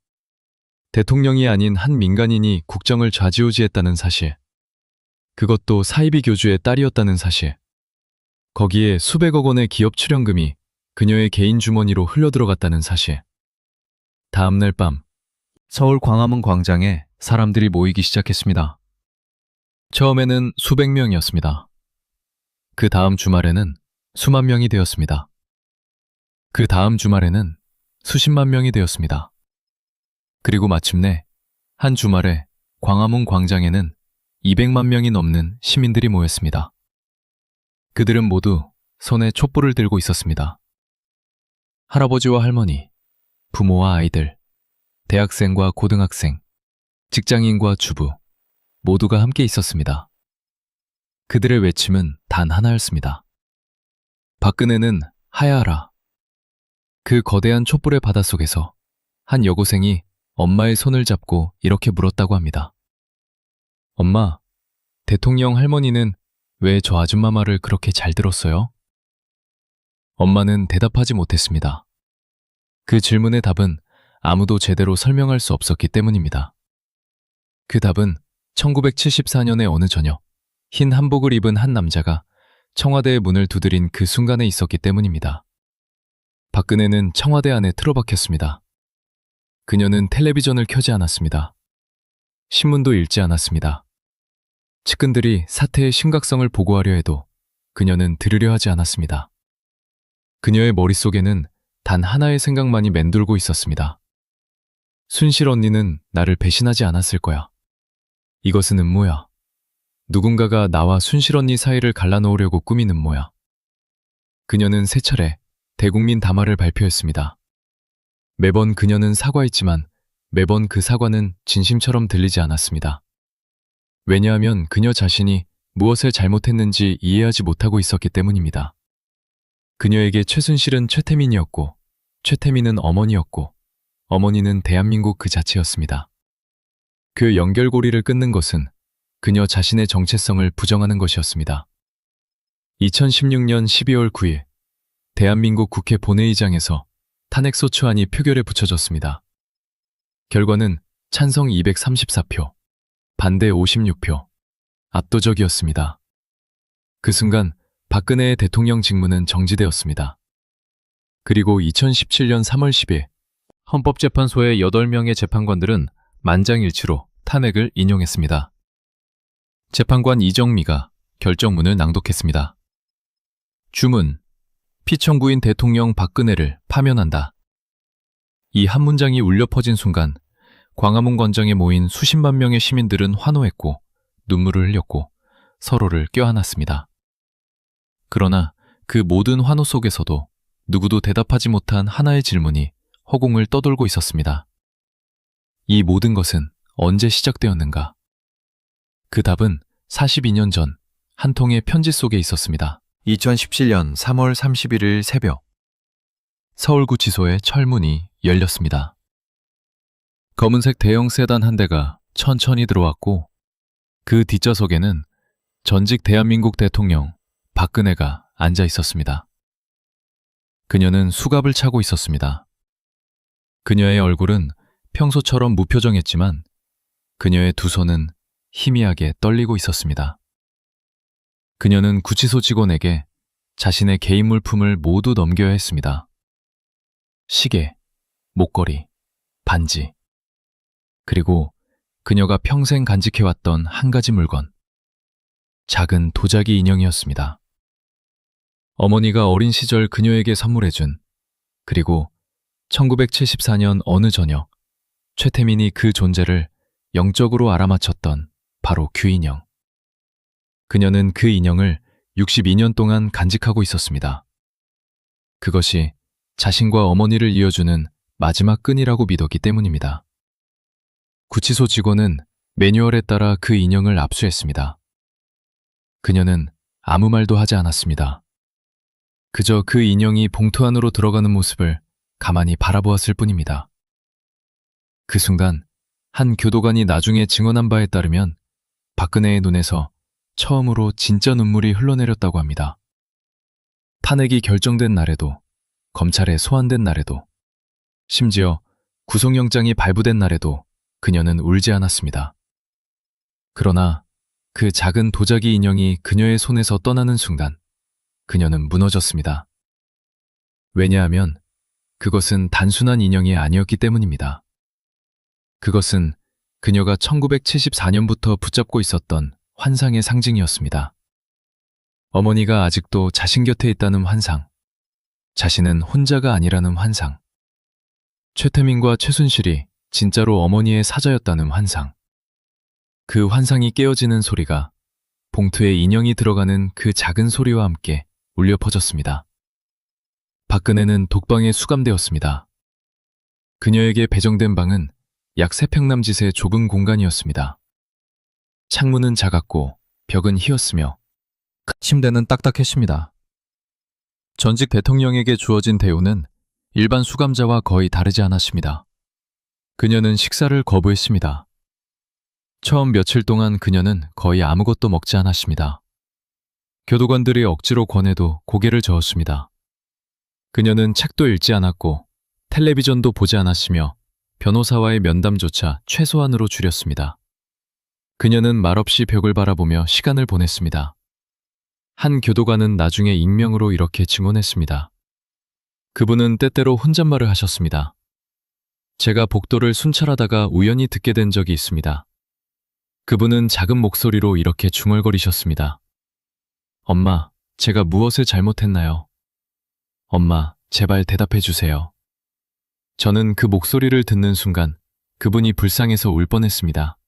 대통령이 아닌 한 민간인이 국정을 좌지우지했다는 사실, 그것도 사이비 교주의 딸이었다는 사실, 거기에 수백억 원의 기업 출연금이 그녀의 개인 주머니로 흘러들어갔다는 사실. 다음날 밤, 서울 광화문 광장에 사람들이 모이기 시작했습니다. 처음에는 수백 명이었습니다. 그 다음 주말에는 수만 명이 되었습니다. 그 다음 주말에는 수십만 명이 되었습니다. 그리고 마침내 한 주말에 광화문 광장에는 200만 명이 넘는 시민들이 모였습니다. 그들은 모두 손에 촛불을 들고 있었습니다. 할아버지와 할머니, 부모와 아이들, 대학생과 고등학생, 직장인과 주부, 모두가 함께 있었습니다. 그들의 외침은 단 하나였습니다. 박근혜는 하야하라. 그 거대한 촛불의 바닷속에서 한 여고생이 엄마의 손을 잡고 이렇게 물었다고 합니다. 엄마, 대통령 할머니는 왜 저 아줌마 말을 그렇게 잘 들었어요? 엄마는 대답하지 못했습니다. 그 질문의 답은 아무도 제대로 설명할 수 없었기 때문입니다. 그 답은 1974년의 어느 저녁, 흰 한복을 입은 한 남자가 청와대의 문을 두드린 그 순간에 있었기 때문입니다. 박근혜는 청와대 안에 틀어박혔습니다. 그녀는 텔레비전을 켜지 않았습니다. 신문도 읽지 않았습니다. 측근들이 사태의 심각성을 보고하려 해도 그녀는 들으려 하지 않았습니다. 그녀의 머릿속에는 단 하나의 생각만이 맴돌고 있었습니다. 순실 언니는 나를 배신하지 않았을 거야. 이것은 음모야. 누군가가 나와 순실 언니 사이를 갈라놓으려고 꾸민 음모야. 그녀는 세 차례 대국민 담화를 발표했습니다. 매번 그녀는 사과했지만 매번 그 사과는 진심처럼 들리지 않았습니다. 왜냐하면 그녀 자신이 무엇을 잘못했는지 이해하지 못하고 있었기 때문입니다. 그녀에게 최순실은 최태민이었고, 최태민은 어머니였고, 어머니는 대한민국 그 자체였습니다. 그 연결고리를 끊는 것은 그녀 자신의 정체성을 부정하는 것이었습니다. 2016년 12월 9일, 대한민국 국회 본회의장에서 탄핵소추안이 표결에 붙여졌습니다. 결과는 찬성 234표, 반대 56표, 압도적이었습니다. 그 순간 박근혜의 대통령 직무는 정지되었습니다. 그리고 2017년 3월 10일, 헌법재판소의 8명의 재판관들은 만장일치로 탄핵을 인용했습니다. 재판관 이정미가 결정문을 낭독했습니다. 주문, 피청구인 대통령 박근혜를 파면한다. 이 한 문장이 울려 퍼진 순간 광화문 광장에 모인 수십만 명의 시민들은 환호했고 눈물을 흘렸고 서로를 껴안았습니다. 그러나 그 모든 환호 속에서도 누구도 대답하지 못한 하나의 질문이 허공을 떠돌고 있었습니다. 이 모든 것은 언제 시작되었는가? 그 답은 42년 전 한 통의 편지 속에 있었습니다. 2017년 3월 31일 새벽, 서울구치소의 철문이 열렸습니다. 검은색 대형 세단 한 대가 천천히 들어왔고 그 뒷좌석에는 전직 대한민국 대통령 박근혜가 앉아 있었습니다. 그녀는 수갑을 차고 있었습니다. 그녀의 얼굴은 평소처럼 무표정했지만 그녀의 두 손은 희미하게 떨리고 있었습니다. 그녀는 구치소 직원에게 자신의 개인 물품을 모두 넘겨야 했습니다. 시계, 목걸이, 반지, 그리고 그녀가 평생 간직해왔던 한 가지 물건, 작은 도자기 인형이었습니다. 어머니가 어린 시절 그녀에게 선물해준, 그리고 1974년 어느 저녁 최태민이 그 존재를 영적으로 알아맞혔던 바로 규인형. 그녀는 그 인형을 62년 동안 간직하고 있었습니다. 그것이 자신과 어머니를 이어주는 마지막 끈이라고 믿었기 때문입니다. 구치소 직원은 매뉴얼에 따라 그 인형을 압수했습니다. 그녀는 아무 말도 하지 않았습니다. 그저 그 인형이 봉투 안으로 들어가는 모습을 가만히 바라보았을 뿐입니다. 그 순간 한 교도관이 나중에 증언한 바에 따르면 박근혜의 눈에서 처음으로 진짜 눈물이 흘러내렸다고 합니다. 탄핵이 결정된 날에도, 검찰에 소환된 날에도, 심지어 구속영장이 발부된 날에도 그녀는 울지 않았습니다. 그러나 그 작은 도자기 인형이 그녀의 손에서 떠나는 순간 그녀는 무너졌습니다. 왜냐하면 그것은 단순한 인형이 아니었기 때문입니다. 그것은 그녀가 1974년부터 붙잡고 있었던 환상의 상징이었습니다. 어머니가 아직도 자신 곁에 있다는 환상, 자신은 혼자가 아니라는 환상, 최태민과 최순실이 진짜로 어머니의 사자였다는 환상. 그 환상이 깨어지는 소리가 봉투에 인형이 들어가는 그 작은 소리와 함께 울려 퍼졌습니다. 박근혜는 독방에 수감되었습니다. 그녀에게 배정된 방은 약 3평남짓의 좁은 공간이었습니다. 창문은 작았고 벽은 희었으며 침대는 딱딱했습니다. 전직 대통령에게 주어진 대우는 일반 수감자와 거의 다르지 않았습니다. 그녀는 식사를 거부했습니다. 처음 며칠 동안 그녀는 거의 아무것도 먹지 않았습니다. 교도관들이 억지로 권해도 고개를 저었습니다. 그녀는 책도 읽지 않았고 텔레비전도 보지 않았으며 변호사와의 면담조차 최소한으로 줄였습니다. 그녀는 말없이 벽을 바라보며 시간을 보냈습니다. 한 교도관은 나중에 익명으로 이렇게 증언했습니다. 그분은 때때로 혼잣말을 하셨습니다. 제가 복도를 순찰하다가 우연히 듣게 된 적이 있습니다. 그분은 작은 목소리로 이렇게 중얼거리셨습니다. 엄마, 제가 무엇을 잘못했나요? 엄마, 제발 대답해 주세요. 저는 그 목소리를 듣는 순간 그분이 불쌍해서 울 뻔했습니다.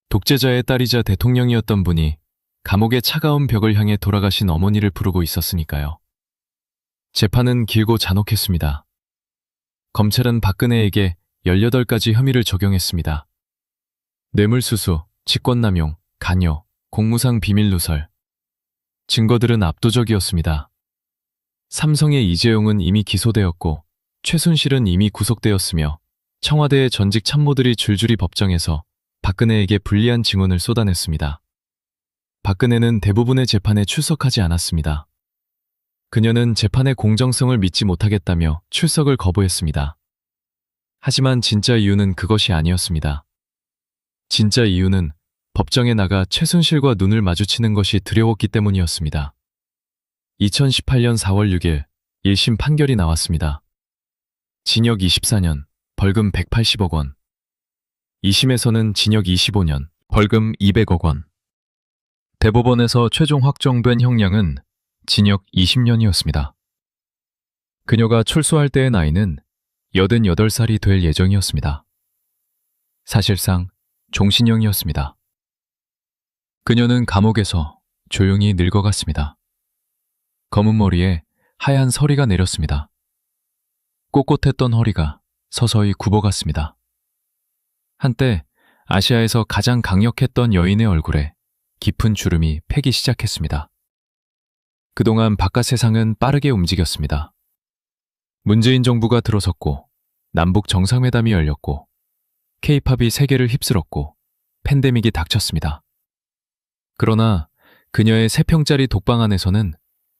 독재자의 딸이자 대통령이었던 분이 감옥의 차가운 벽을 향해 돌아가신 어머니를 부르고 있었으니까요. 재판은 길고 잔혹했습니다. 검찰은 박근혜에게 18가지 혐의를 적용했습니다. 뇌물수수, 직권남용, 관여, 공무상 비밀누설. 증거들은 압도적이었습니다. 삼성의 이재용은 이미 기소되었고 최순실은 이미 구속되었으며 청와대의 전직 참모들이 줄줄이 법정에서 박근혜에게 불리한 증언을 쏟아냈습니다. 박근혜는 대부분의 재판에 출석하지 않았습니다. 그녀는 재판의 공정성을 믿지 못하겠다며 출석을 거부했습니다. 하지만 진짜 이유는 그것이 아니었습니다. 진짜 이유는 법정에 나가 최순실과 눈을 마주치는 것이 두려웠기 때문이었습니다. 2018년 4월 6일 1심 판결이 나왔습니다. 징역 24년, 벌금 180억 원. 2심에서는 징역 25년, 벌금 200억 원. 대법원에서 최종 확정된 형량은 징역 20년이었습니다. 그녀가 출소할 때의 나이는 88살이 될 예정이었습니다. 사실상 종신형이었습니다. 그녀는 감옥에서 조용히 늙어갔습니다. 검은 머리에 하얀 서리가 내렸습니다. 꼿꼿했던 허리가 서서히 굽어갔습니다. 한때 아시아에서 가장 강력했던 여인의 얼굴에 깊은 주름이 패기 시작했습니다. 그동안 바깥 세상은 빠르게 움직였습니다. 문재인 정부가 들어섰고 남북 정상회담이 열렸고 K-팝이 세계를 휩쓸었고 팬데믹이 닥쳤습니다. 그러나 그녀의 3평짜리 독방 안에서는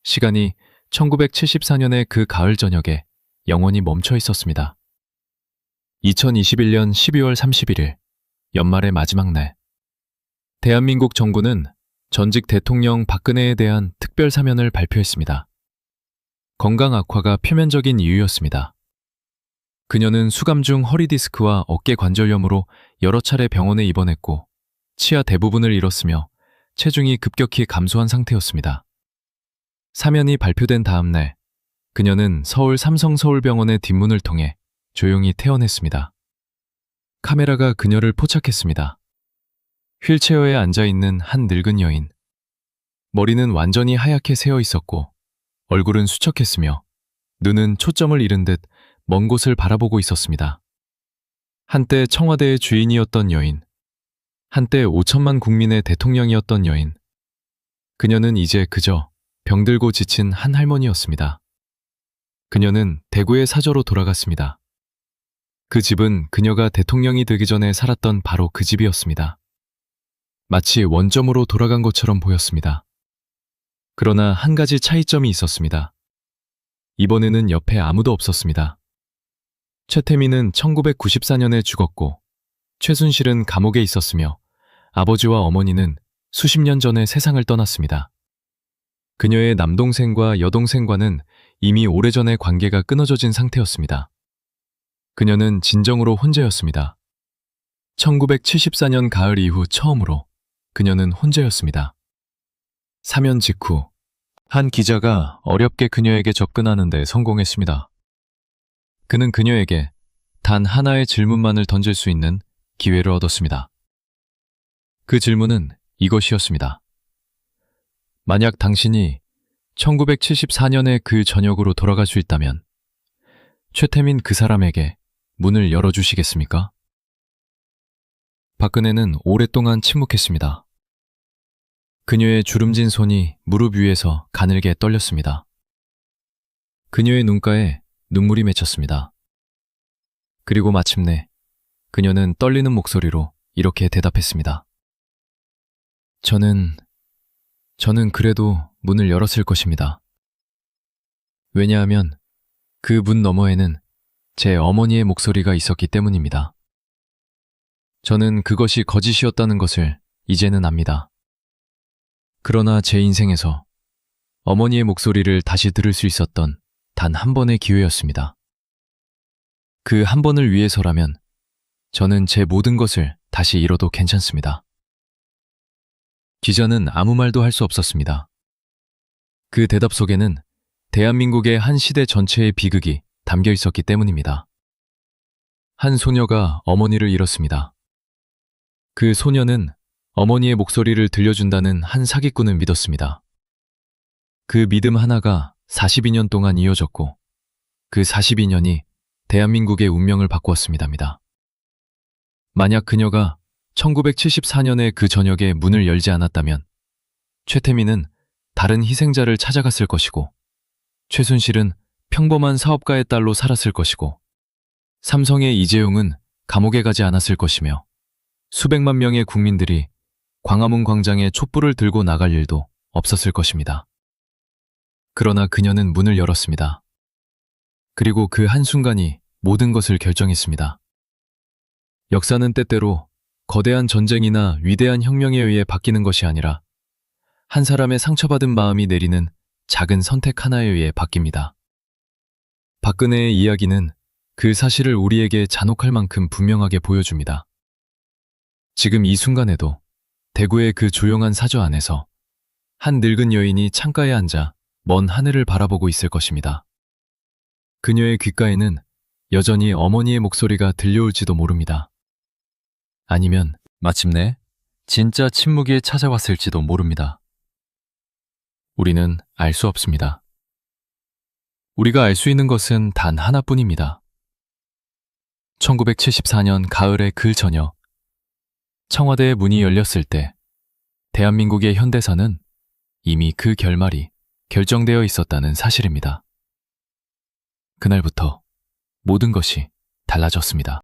시간이 1974년의 그 가을 저녁에 영원히 멈춰 있었습니다. 2021년 12월 31일, 연말의 마지막 날. 대한민국 정부는 전직 대통령 박근혜에 대한 특별 사면을 발표했습니다. 건강 악화가 표면적인 이유였습니다. 그녀는 수감 중 허리 디스크와 어깨 관절염으로 여러 차례 병원에 입원했고 치아 대부분을 잃었으며 체중이 급격히 감소한 상태였습니다. 사면이 발표된 다음 날, 그녀는 서울 삼성서울병원의 뒷문을 통해 조용히 퇴원했습니다. 카메라가 그녀를 포착했습니다. 휠체어에 앉아있는 한 늙은 여인. 머리는 완전히 하얗게 새어 있었고 얼굴은 수척했으며 눈은 초점을 잃은 듯 먼 곳을 바라보고 있었습니다. 한때 청와대의 주인이었던 여인. 한때 5천만 국민의 대통령이었던 여인. 그녀는 이제 그저 병들고 지친 한 할머니였습니다. 그녀는 대구의 사저로 돌아갔습니다. 그 집은 그녀가 대통령이 되기 전에 살았던 바로 그 집이었습니다. 마치 원점으로 돌아간 것처럼 보였습니다. 그러나 한 가지 차이점이 있었습니다. 이번에는 옆에 아무도 없었습니다. 최태민은 1994년에 죽었고 최순실은 감옥에 있었으며 아버지와 어머니는 수십 년 전에 세상을 떠났습니다. 그녀의 남동생과 여동생과는 이미 오래전에 관계가 끊어져진 상태였습니다. 그녀는 진정으로 혼자였습니다. 1974년 가을 이후 처음으로 그녀는 혼자였습니다. 사면 직후 한 기자가 어렵게 그녀에게 접근하는 데 성공했습니다. 그는 그녀에게 단 하나의 질문만을 던질 수 있는 기회를 얻었습니다. 그 질문은 이것이었습니다. 만약 당신이 1974년의 그 저녁으로 돌아갈 수 있다면 최태민 그 사람에게 문을 열어주시겠습니까? 박근혜는 오랫동안 침묵했습니다. 그녀의 주름진 손이 무릎 위에서 가늘게 떨렸습니다. 그녀의 눈가에 눈물이 맺혔습니다. 그리고 마침내 그녀는 떨리는 목소리로 이렇게 대답했습니다. 저는 그래도 문을 열었을 것입니다. 왜냐하면 그 문 너머에는 제 어머니의 목소리가 있었기 때문입니다. 저는 그것이 거짓이었다는 것을 이제는 압니다. 그러나 제 인생에서 어머니의 목소리를 다시 들을 수 있었던 단 한 번의 기회였습니다. 그 한 번을 위해서라면 저는 제 모든 것을 다시 잃어도 괜찮습니다. 기자는 아무 말도 할 수 없었습니다. 그 대답 속에는 대한민국의 한 시대 전체의 비극이 담겨 있었기 때문입니다. 한 소녀가 어머니를 잃었습니다. 그 소녀는 어머니의 목소리를 들려준다는 한 사기꾼을 믿었습니다. 그 믿음 하나가 42년 동안 이어졌고 그 42년이 대한민국의 운명을 바꾸었습니다. 만약 그녀가 1974년의 그 저녁에 문을 열지 않았다면 최태민은 다른 희생자를 찾아갔을 것이고 최순실은 평범한 사업가의 딸로 살았을 것이고 삼성의 이재용은 감옥에 가지 않았을 것이며 수백만 명의 국민들이 광화문 광장에 촛불을 들고 나갈 일도 없었을 것입니다. 그러나 그녀는 문을 열었습니다. 그리고 그 한순간이 모든 것을 결정했습니다. 역사는 때때로 거대한 전쟁이나 위대한 혁명에 의해 바뀌는 것이 아니라 한 사람의 상처받은 마음이 내리는 작은 선택 하나에 의해 바뀝니다. 박근혜의 이야기는 그 사실을 우리에게 잔혹할 만큼 분명하게 보여줍니다. 지금 이 순간에도 대구의 그 조용한 사저 안에서 한 늙은 여인이 창가에 앉아 먼 하늘을 바라보고 있을 것입니다. 그녀의 귓가에는 여전히 어머니의 목소리가 들려올지도 모릅니다. 아니면 마침내 진짜 침묵이 찾아왔을지도 모릅니다. 우리는 알 수 없습니다. 우리가 알 수 있는 것은 단 하나뿐입니다. 1974년 가을의 그 저녁, 청와대의 문이 열렸을 때 대한민국의 현대사는 이미 그 결말이 결정되어 있었다는 사실입니다. 그날부터 모든 것이 달라졌습니다.